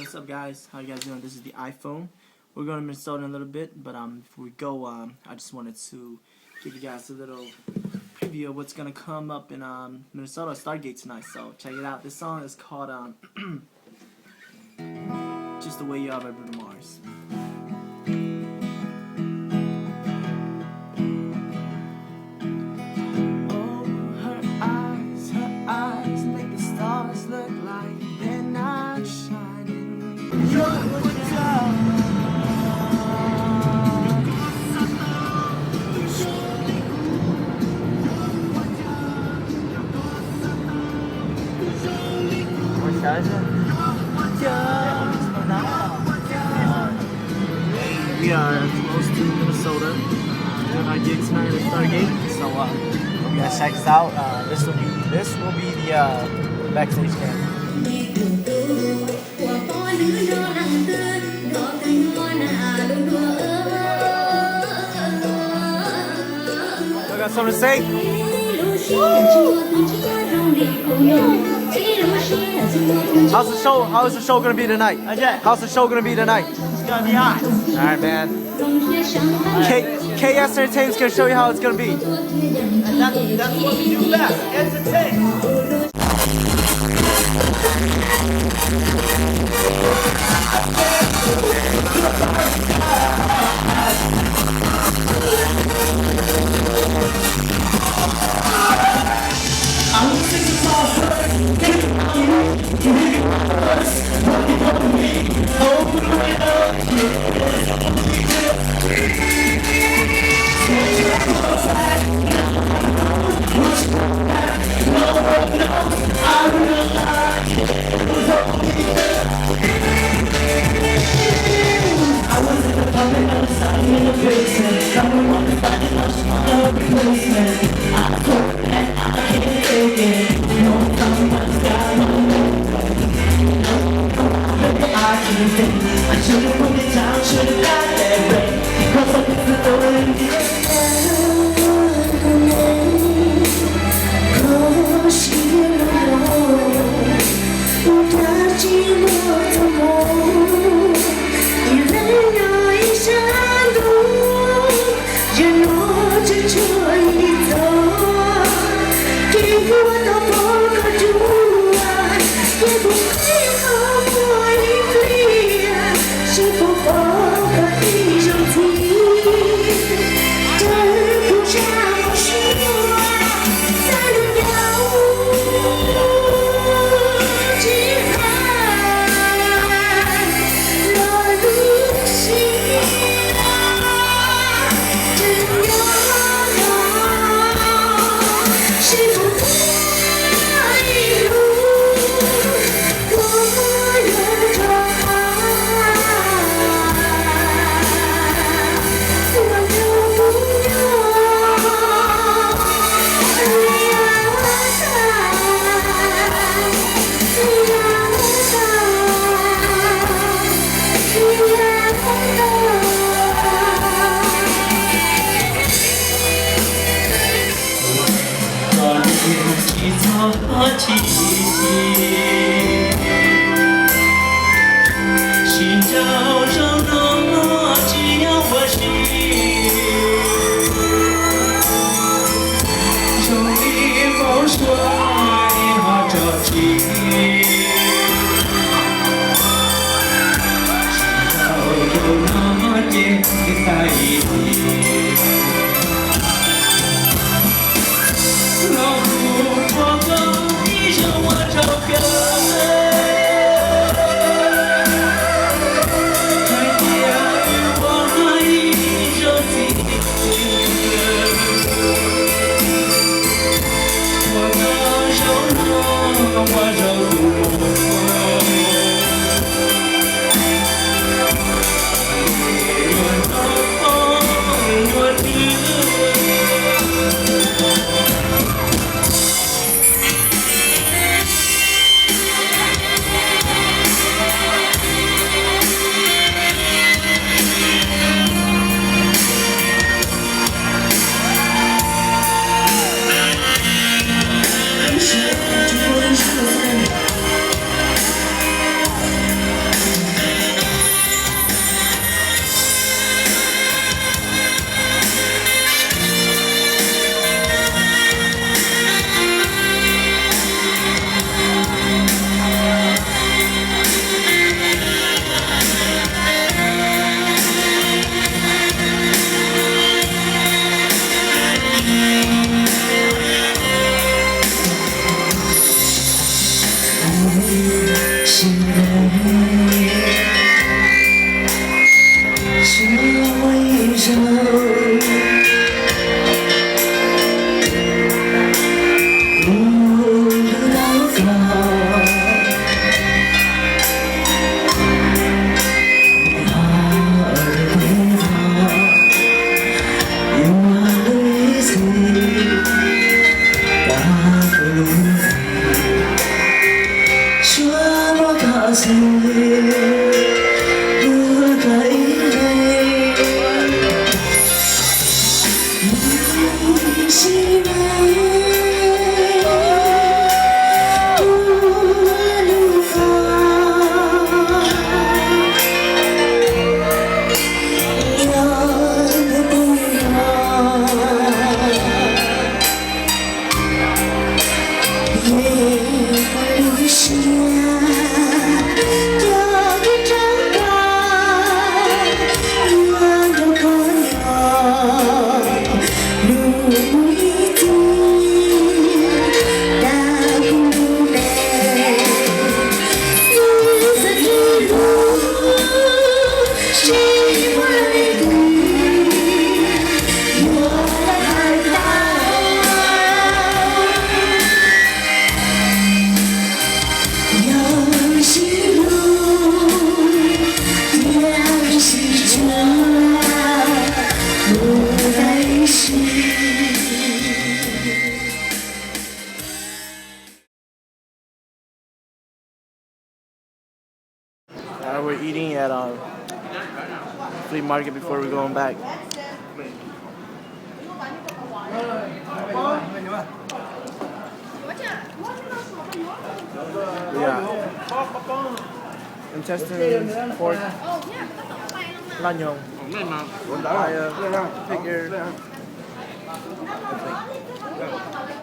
what's up guys? How you guys doing? This is the iPhone. We're going to Minnesota in a little bit, but before we go, I just wanted to give you guys a little preview of what's going to come up in Minnesota Stargate tonight, so check it out. This song is called Just the Way You Are by Bruno Mars. Oh, her eyes make the stars look like they're not shining. We are close to Minnesota. Doing our gig tonight at Stargate. So hope you guys check us out. This will be the backstage camp. I got something to say. How's the show gonna be tonight? How's the show gonna be tonight? It's gonna be hot. Alright, man. KS Entertainment's gonna show you how it's gonna be. And that's what we do best. Entertain. We're eating at flea market before we're going back. Yeah. Intestine, pork, lanyong, papaya, picker,